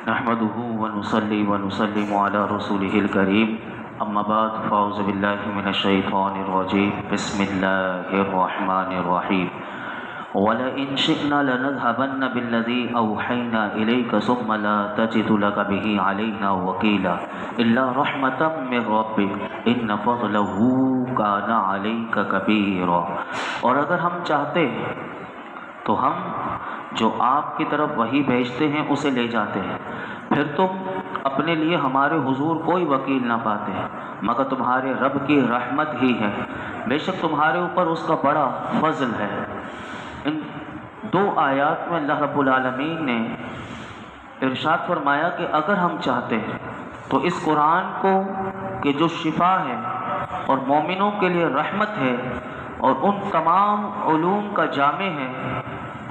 نحمده ونصلي ونسلم على رسوله الكريم اما بعد فاعوذ بالله من الشيطان الرجيم بسم الله الرحمن الرحيم ولئن شئنا لنذهبن بالذي أوحينا إليك ثم لا تجد لك به علينا وكيلا إلا رحمة من ربك إن فضله كان عليك كبيرا۔ اور اگر ہم چاہتے تو ہم جو آپ کی طرف وحی بھیجتے ہیں اسے لے جاتے ہیں، پھر تم اپنے لیے ہمارے حضور کوئی وکیل نہ پاتے ہیں مگر تمہارے رب کی رحمت ہی ہے، بے شک تمہارے اوپر اس کا بڑا فضل ہے۔ ان دو آیات میں اللہ رب العالمین نے ارشاد فرمایا کہ اگر ہم چاہتے ہیں تو اس قرآن کو کہ جو شفا ہے اور مومنوں کے لیے رحمت ہے اور ان تمام علوم کا جامع ہے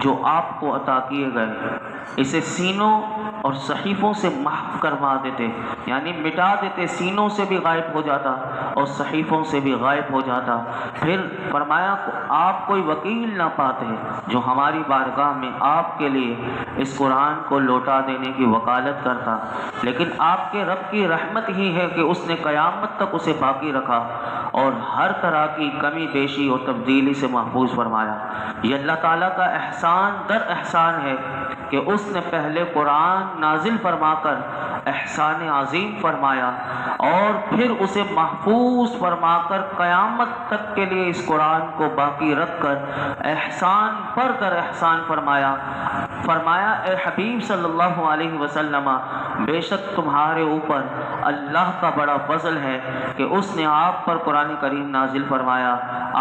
جو آپ کو عطا کیے گئے، اسے سینوں اور صحیفوں سے محو کروا دیتے، یعنی مٹا دیتے، سینوں سے بھی غائب ہو جاتا اور صحیفوں سے بھی غائب ہو جاتا۔ پھر فرمایا آپ کوئی وکیل نہ پاتے جو ہماری بارگاہ میں آپ کے لیے اس قرآن کو لوٹا دینے کی وکالت کرتا، لیکن آپ کے رب کی رحمت ہی ہے کہ اس نے قیامت تک اسے باقی رکھا اور ہر طرح کی کمی بیشی اور تبدیلی سے محفوظ فرمایا۔ یہ اللہ تعالیٰ کا احسان در احسان ہے کہ اس نے پہلے قرآن نازل فرما کر احسان عظیم فرمایا اور پھر اسے محفوظ فرما کر قیامت تک کے لیے اس قرآن کو باقی رکھ کر احسان پر در احسان فرمایا اے حبیب صلی اللہ علیہ وسلم، بے شک تمہارے اوپر اللہ کا بڑا فضل ہے کہ اس نے آپ پر قرآن کریم نازل فرمایا،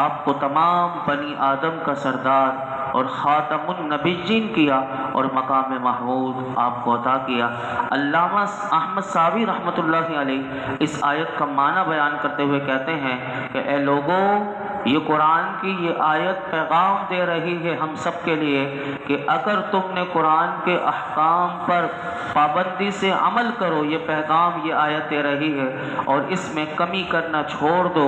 آپ کو تمام بنی آدم کا سردار اور خاتم النبیین کیا اور مقام محمود آپ کو عطا کیا۔ علامہ احمد ساوی رحمۃ اللہ علیہ اس آیت کا معنی بیان کرتے ہوئے کہتے ہیں کہ اے لوگوں، یہ قرآن کی یہ آیت پیغام دے رہی ہے ہم سب کے لیے کہ اگر تم نے قرآن کے احکام پر پابندی سے عمل کرو، یہ پیغام یہ آیت دے رہی ہے، اور اس میں کمی کرنا چھوڑ دو،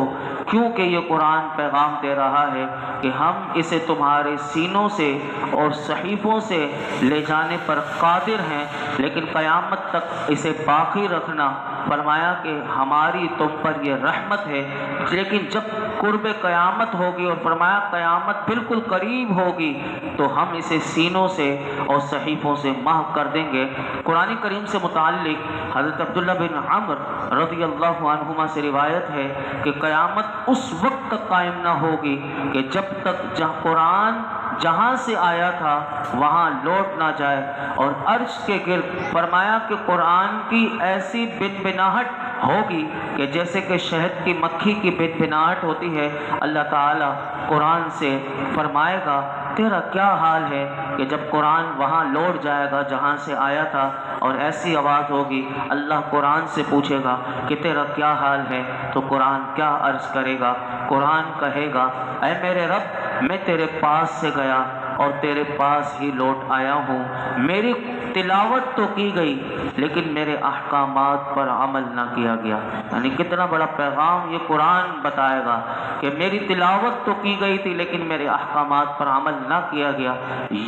کیونکہ یہ قرآن پیغام دے رہا ہے کہ ہم اسے تمہارے سینوں سے اور صحیفوں سے لے جانے پر قادر ہیں، لیکن قیامت تک اسے باقی رکھنا، فرمایا کہ ہماری تم پر یہ رحمت ہے، لیکن جب قرب قیامت ہوگی اور فرمایا قیامت بالکل قریب ہوگی تو ہم اسے سینوں سے اور صحیفوں سے محو کر دیں گے۔ قرآن کریم سے متعلق حضرت عبداللہ بن عمر رضی اللہ عنہما سے روایت ہے کہ قیامت اس وقت تک قائم نہ ہوگی کہ جب تک قرآن جہاں سے آیا تھا وہاں لوٹ نہ جائے، اور عرش کے گرد فرمایا کہ قرآن کی ایسی بنبناہٹ ہوگی کہ جیسے کہ شہد کی مکھی کی بنبناہٹ ہوتی ہے۔ اللہ تعالیٰ قرآن سے فرمائے گا تیرا کیا حال ہے کہ جب قرآن وہاں لوٹ جائے گا جہاں سے آیا تھا، اور ایسی آواز ہوگی، اللہ قرآن سے پوچھے گا کہ تیرا کیا حال ہے، تو قرآن کیا عرض کرے گا؟ قرآن کہے گا اے میرے رب، میں تیرے پاس سے گیا اور تیرے پاس ہی لوٹ آیا ہوں، میری تلاوت تو کی گئی لیکن میرے احکامات پر عمل نہ کیا گیا۔ یعنی کتنا بڑا پیغام یہ قرآن بتائے گا کہ میری تلاوت تو کی گئی تھی لیکن میرے احکامات پر عمل نہ کیا گیا۔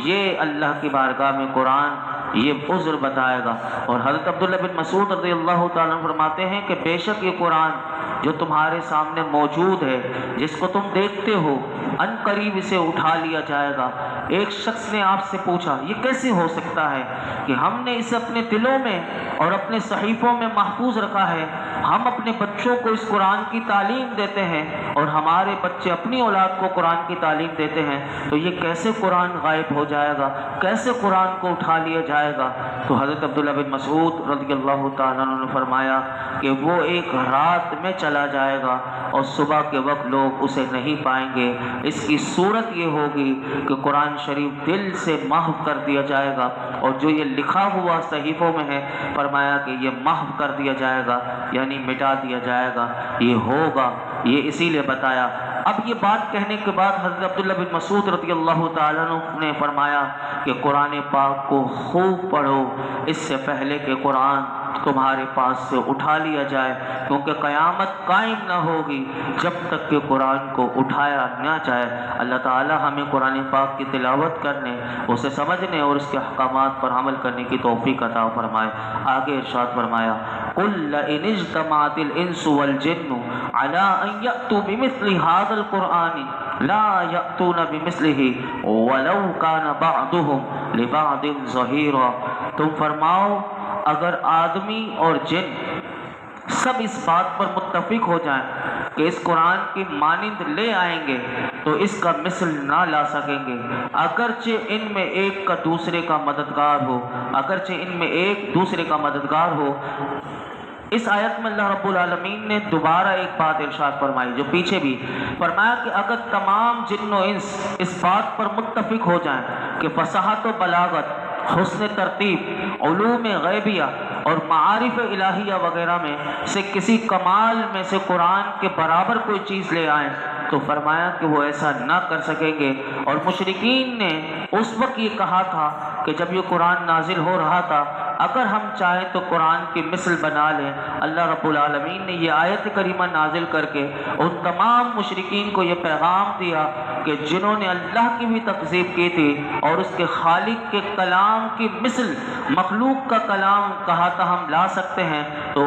یہ اللہ کی بارگاہ میں قرآن یہ عذر بتائے گا۔ اور حضرت عبداللہ بن مسعود رضی اللہ تعالیٰ فرماتے ہیں کہ بے شک یہ قرآن جو تمہارے سامنے موجود ہے، جس کو تم دیکھتے ہو، ان قریب اسے اٹھا لیا جائے گا۔ ایک شخص نے آپ سے پوچھا یہ کیسے ہو سکتا ہے کہ ہم نے اسے اپنے دلوں میں اور اپنے صحیفوں میں محفوظ رکھا ہے، ہم اپنے بچوں کو اس قرآن کی تعلیم دیتے ہیں اور ہمارے بچے اپنی اولاد کو قرآن کی تعلیم دیتے ہیں، تو یہ کیسے قرآن غائب ہو جائے گا، کیسے قرآن کو اٹھا لیا جائے گا؟ تو حضرت عبداللہ بن مسعود رضی اللہ تعالیٰ عنہ نے فرمایا کہ وہ ایک رات میں چلا جائے گا اور صبح کے وقت لوگ اسے نہیں پائیں گے۔ اس کی صورت یہ ہوگی کہ قرآن شریف دل سے محو کر دیا جائے گا، اور جو یہ لکھا ہوا صحیفوں میں ہے فرمایا کہ یہ محو کر دیا جائے گا، یعنی مٹا دیا جائے گا۔ یہ ہوگا، یہ اسی لیے بتایا۔ اب یہ بات کہنے کے بعد حضرت عبداللہ بن مسعود رضی اللہ تعالیٰ عنہ نے فرمایا کہ قرآن پاک کو خوب پڑھو، اس سے پہلے کہ قرآن تمہارے پاس سے اٹھا لیا جائے، کیونکہ قیامت قائم نہ ہوگی جب تک کہ قرآن کو اٹھایا نہ جائے۔ اللہ تعالی ہمیں قرآن پاک کی تلاوت کرنے، اسے سمجھنے اور اس کے احکامات پر عمل کرنے کی توفیق عطا فرمائے۔ آگے ارشاد فرمایا قُلْ لَئِنِ اجْتَمَعَتِ الْإِنسُ وَالْجِنُّ عَلَىٰ أَن يَأْتُوا بِمِثْلِ هَٰذَا الْقُرْآنِ لَا يَأْتُونَ بِمِثْلِهِ وَلَوْ كَانَ بَعْضُهُمْ لِبَعْضٍ ظَهِيرًا۔ تم فرماؤ اگر آدمی اور جن سب اس بات پر متفق ہو جائیں کہ اس قرآن کی مانند لے آئیں گے تو اس کا مثل نہ لا سکیں گے، اگرچہ ان میں ایک کا دوسرے کا مددگار ہو، اگرچہ ان میں ایک دوسرے کا مددگار ہو۔ اس آیت میں اللہ رب العالمین نے دوبارہ ایک بات ارشاد فرمائی جو پیچھے بھی فرمایا کہ اگر تمام جن و انس اس بات پر متفق ہو جائیں کہ فصاحت و بلاغت، حسن ترتیب، علوم غیبیہ اور معارف الہیہ وغیرہ میں سے کسی کمال میں سے قرآن کے برابر کوئی چیز لے آئیں تو فرمایا کہ وہ ایسا نہ کر سکیں گے۔ اور مشرکین نے اس وقت یہ کہا تھا کہ جب یہ قرآن نازل ہو رہا تھا اگر ہم چاہیں تو قرآن کی مثل بنا لیں۔ اللہ رب العالمین نے یہ آیت کریمہ نازل کر کے ان تمام مشرکین کو یہ پیغام دیا کہ جنہوں نے اللہ کی بھی تکذیب کی تھی اور اس کے خالق کے کلام کی مثل مخلوق کا کلام کہا تھا ہم لا سکتے ہیں، تو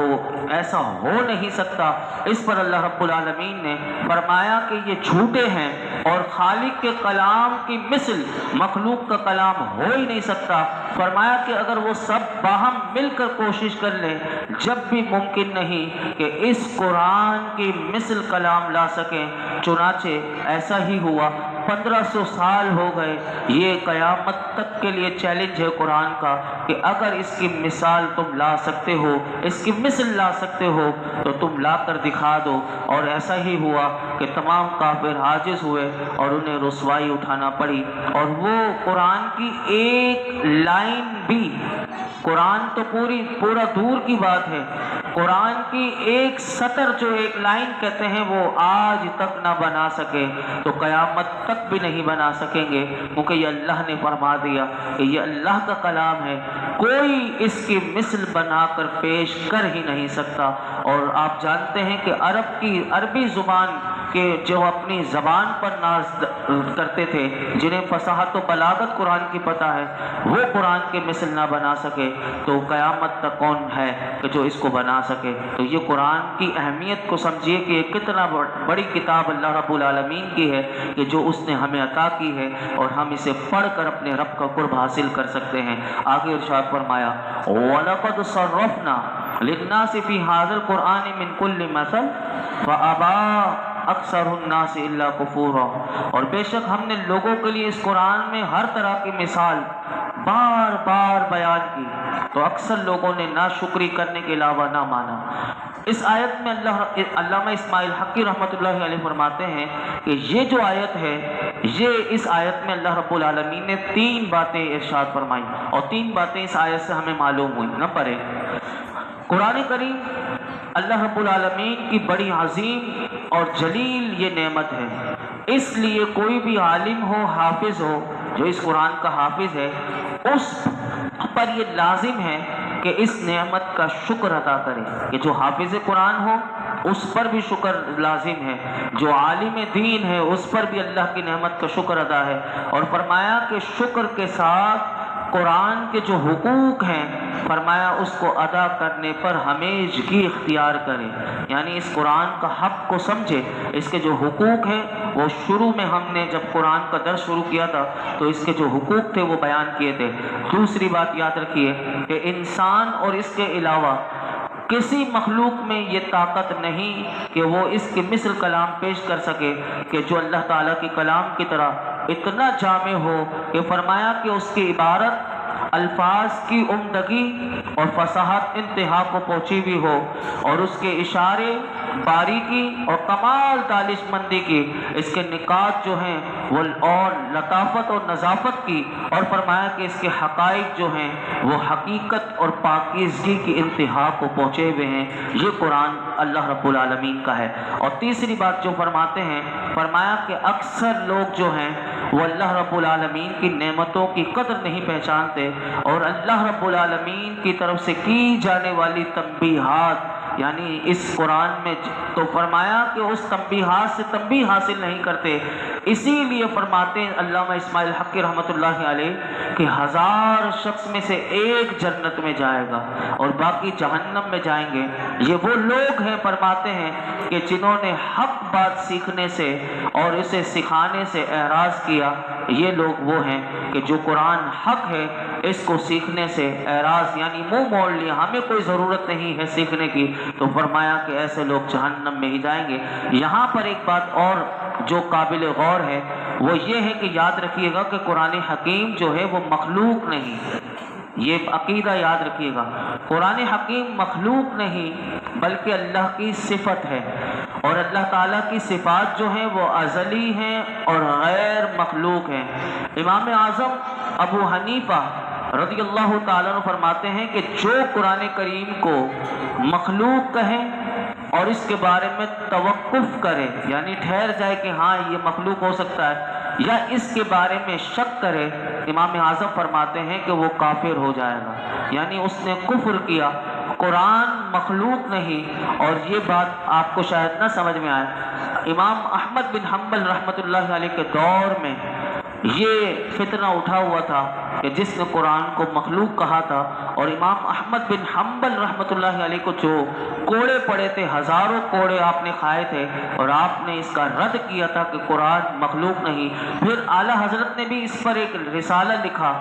ایسا ہو نہیں سکتا۔ اس پر اللہ رب العالمین نے فرمایا کہ یہ جھوٹے ہیں اور خالق کے کلام کی مثل مخلوق کا کلام ہو ہی نہیں سکتا۔ فرمایا کہ اگر وہ سب باہم مل کر کوشش کر لیں جب بھی ممکن نہیں کہ اس قرآن کی مثل کلام لا سکیں۔ چنانچہ ایسا ہی ہوا، 1500 سال ہو گئے۔ یہ قیامت تک کے لیے چیلنج ہے قرآن کا کہ اگر اس کی مثال تم لا سکتے ہو، اس کی مثل لا سکتے ہو تو تم لا کر دکھا دو۔ اور ایسا ہی ہوا کہ تمام کافر عاجز ہوئے اور انہیں رسوائی اٹھانا پڑی، اور وہ قرآن کی ایک لائن بھی، قرآن تو پورا دور کی بات ہے، قرآن کی ایک سطر جو ایک لائن کہتے ہیں وہ آج تک نہ بنا سکے تو قیامت تک بھی نہیں بنا سکیں گے، کیونکہ یہ اللہ نے فرما دیا کہ یہ اللہ کا کلام ہے، کوئی اس کی مثل بنا کر پیش کر ہی نہیں سکتا۔ اور آپ جانتے ہیں کہ عربی زبان کہ جو اپنی زبان پر ناز کرتے تھے، جنہیں فصاحت و بلاغت قرآن کی پتہ ہے، وہ قرآن کے مثل نہ بنا سکے تو قیامت تک کون ہے کہ جو اس کو بنا سکے۔ تو یہ قرآن کی اہمیت کو سمجھیے کہ یہ کتنا بڑی کتاب اللہ رب العالمین کی ہے کہ جو اس نے ہمیں عطا کی ہے، اور ہم اسے پڑھ کر اپنے رب کا قرب حاصل کر سکتے ہیں۔ آگے ارشاد فرمایا وَلَقَدْ صَرَّفْنَا لِلنَّاسِ فِي هَذَا الْقُرْآنِ مِنْ كُلِّ مَثَلٍ فَأَبَىٰ اکثر الناس الا کفورا، اور بے شک ہم نے لوگوں کے لیے اس قرآن میں ہر طرح کی مثال بار بار بیان کی تو اکثر لوگوں نے ناشکری کرنے کے علاوہ نہ مانا۔ اس آیت میں علامہ اسماعیل حقی رحمۃ اللہ علیہ فرماتے ہیں کہ یہ جو آیت ہے، یہ اس آیت میں اللہ رب العالمین نے 3 باتیں ارشاد فرمائی، اور 3 باتیں اس آیت سے ہمیں معلوم ہوئی۔ نمبر 1، قرآن کریم اللہ رب العالمین کی بڑی عظیم اور جلیل یہ نعمت ہے، اس لیے کوئی بھی عالم ہو، حافظ ہو، جو اس قرآن کا حافظ ہے، اس پر یہ لازم ہے کہ اس نعمت کا شکر ادا کرے، کہ جو حافظ قرآن ہو اس پر بھی شکر لازم ہے، جو عالم دین ہے اس پر بھی اللہ کی نعمت کا شکر ادا ہے۔ اور فرمایا کہ شکر کے ساتھ قرآن کے جو حقوق ہیں، فرمایا اس کو ادا کرنے پر ہمیشگی اختیار کرے، یعنی اس قرآن کا حق کو سمجھے، اس کے جو حقوق ہیں وہ شروع میں ہم نے جب قرآن کا درس شروع کیا تھا تو اس کے جو حقوق تھے وہ بیان کیے تھے۔ دوسری بات یاد رکھیے کہ انسان اور اس کے علاوہ کسی مخلوق میں یہ طاقت نہیں کہ وہ اس کی مثل کلام پیش کر سکے کہ جو اللہ تعالیٰ کے کلام کی طرح اتنا جامع ہو کہ فرمایا کہ اس کی عبارت الفاظ کی عمدگی اور فصاحت انتہا کو پہنچی بھی ہو، اور اس کے اشارے باریکی اور کمال دانش مندی کی، اس کے نکات جو ہیں وہ اور لطافت اور نظافت کی، اور فرمایا کہ اس کے حقائق جو ہیں وہ حقیقت اور پاکیزگی کی انتہا کو پہنچے ہوئے ہیں۔ یہ قرآن اللہ رب العالمین کا ہے۔ اور تیسری بات جو فرماتے ہیں، فرمایا کہ اکثر لوگ جو ہیں وہ اللہ رب العالمین کی نعمتوں کی قدر نہیں پہچانتے، اور اللہ رب العالمین کی طرف سے کی جانے والی تنبیہات یعنی اس قرآن میں تو فرمایا کہ اس تنبیہات سے تنبیہ حاصل نہیں کرتے، اسی لیے فرماتے ہیں علامہ اسماعیل حقی رحمۃ اللہ علیہ کہ 1000 شخص میں سے ایک جنت میں جائے گا اور باقی جہنم میں جائیں گے۔ یہ وہ لوگ ہیں، فرماتے ہیں کہ جنہوں نے حق بات سیکھنے سے اور اسے سکھانے سے اعراض کیا۔ یہ لوگ وہ ہیں کہ جو قرآن حق ہے اس کو سیکھنے سے اعراض یعنی منہ موڑ لیا، ہمیں کوئی ضرورت نہیں ہے سیکھنے کی، تو فرمایا کہ ایسے لوگ جہنم میں ہی جائیں گے۔ یہاں پر ایک بات اور جو قابل غور ہے وہ یہ ہے کہ یاد رکھیے گا کہ قرآن حکیم جو ہے وہ مخلوق نہیں، یہ عقیدہ یاد رکھیے گا، قرآن حکیم مخلوق نہیں بلکہ اللہ کی صفت ہے، اور اللہ تعالیٰ کی صفات جو ہیں وہ ازلی ہیں اور غیر مخلوق ہیں۔ امام اعظم ابو حنیفہ رضی اللہ تعالیٰ عنہ فرماتے ہیں کہ جو قرآن کریم کو مخلوق کہیں اور اس کے بارے میں توقف کرے یعنی ٹھہر جائے کہ ہاں یہ مخلوق ہو سکتا ہے، یا اس کے بارے میں شک کرے، امام اعظم فرماتے ہیں کہ وہ کافر ہو جائے گا، یعنی اس نے کفر کیا۔ قرآن مخلوق نہیں، اور یہ بات آپ کو شاید نہ سمجھ میں آئے، امام احمد بن حنبل رحمۃ اللہ علیہ کے دور میں یہ فتنہ اٹھا ہوا تھا کہ جس نے قرآن کو مخلوق کہا تھا، اور امام احمد بن حنبل رحمۃ اللہ علیہ کو جو کوڑے پڑے تھے، ہزاروں کوڑے آپ نے کھائے تھے، اور آپ نے اس کا رد کیا تھا کہ قرآن مخلوق نہیں۔ پھر اعلیٰ حضرت نے بھی اس پر ایک رسالہ لکھا،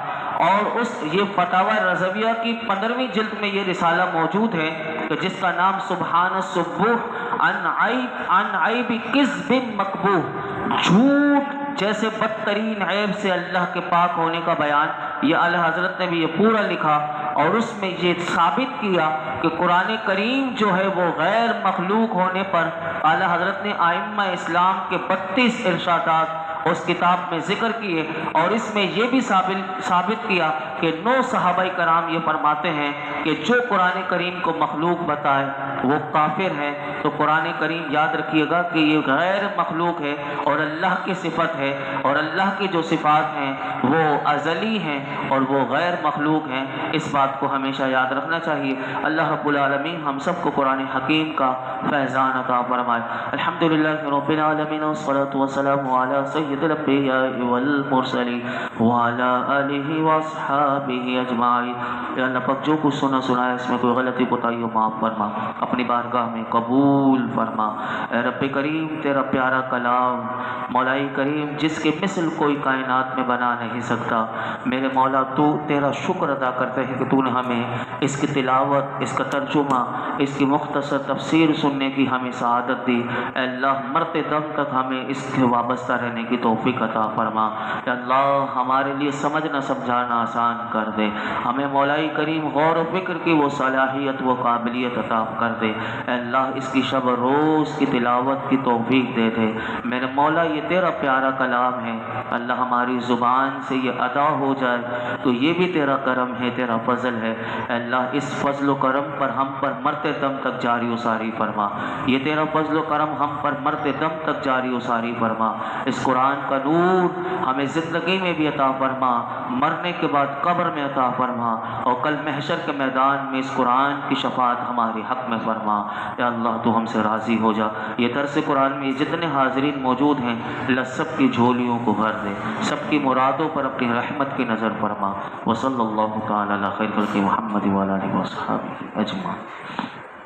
اور یہ فتاوی رضویہ کی 15ویں جلد میں یہ رسالہ موجود ہے کہ جس کا نام سبحان السبوح عن عیب کذب مقبوح، جھوٹ جیسے بدترین عیب سے اللہ کے پاک ہونے کا بیان، یہ اعلیٰ حضرت نے بھی یہ پورا لکھا، اور اس میں یہ ثابت کیا کہ قرآن کریم جو ہے وہ غیر مخلوق ہونے پر اعلیٰ حضرت نے ائمہ اسلام کے 32 ارشادات اس کتاب میں ذکر کیے، اور اس میں یہ بھی ثابت کیا کہ 9 صحابہ کرام یہ فرماتے ہیں کہ جو قرآن کریم کو مخلوق بتائے وہ کافر ہے۔ تو قرآن کریم یاد رکھیے گا کہ یہ غیر مخلوق ہے اور اللہ کی صفت ہے، اور اللہ کی جو صفات ہیں وہ ازلی ہیں اور وہ غیر مخلوق ہیں، اس بات کو ہمیشہ یاد رکھنا چاہیے۔ اللہ رب العالمین ہم سب کو قرآن حکیم کا فیضان عطا فرمائے۔ الحمدللہ رب العالمین والصلاة والسلام علی سید الانبیاء والمرسلین وعلی آلہ واصحابہ اجمعین۔ یا اللہ پاک جو کچھ سنا ہے اس میں کوئی غلطی کوتاہی ہو معاف فرما، اپنی بارگاہ میں قبول فرما۔ اے رب کریم تیرا پیارا کلام مولائی کریم جس کے مثل کوئی کائنات میں بنا نہیں سکتا، میرے مولا تو تیرا شکر ادا کرتے ہیں کہ تو نے ہمیں اس کی تلاوت، اس کا ترجمہ، اس کی مختصر تفسیر سننے کی ہمیں سعادت دی۔ اے اللہ مرتے دم تک ہمیں اس سے وابستہ رہنے کی توفیق عطا فرما۔ اے اللہ ہمارے لیے سمجھنا سمجھانا آسان کر دے، ہمیں مولائی کریم غور و فکر کی وہ صلاحیت وہ قابلیت عطا کر دے۔ اے اللہ اس کی شب روز کی تلاوت کی توفیق دے دے۔ میرے مولا یہ تیرا پیارا کلام ہے، اللہ ہماری زبان سے یہ ادا ہو جائے تو یہ بھی تیرا کرم ہے، تیرا فضل ہے۔ اے اللہ اس فضل و کرم پر ہم پر مرتے دم تک جاری و ساری فرما، یہ تیرا فضل و کرم ہم پر مرتے دم تک جاری و ساری فرما۔ اس قرآن کا نور ہمیں زندگی میں بھی عطا فرما، مرنے کے بعد قبر میں عطا فرما، اور کل محشر کے میدان میں اس قرآن کی شفاعت ہمارے حق میں فرما۔ یا اللہ تو ہم سے راضی ہو جا۔ یہ درس قرآن میں جتنے حاضرین موجود ہیں اللہ سب کی جھولیوں کو بھر دے، سب کی مرادوں پر اپنی رحمت کی نظر فرما۔ وصلی اللہ تعالی علی خیر خلق محمد وعلی آلہ وصحبہ اجمعین۔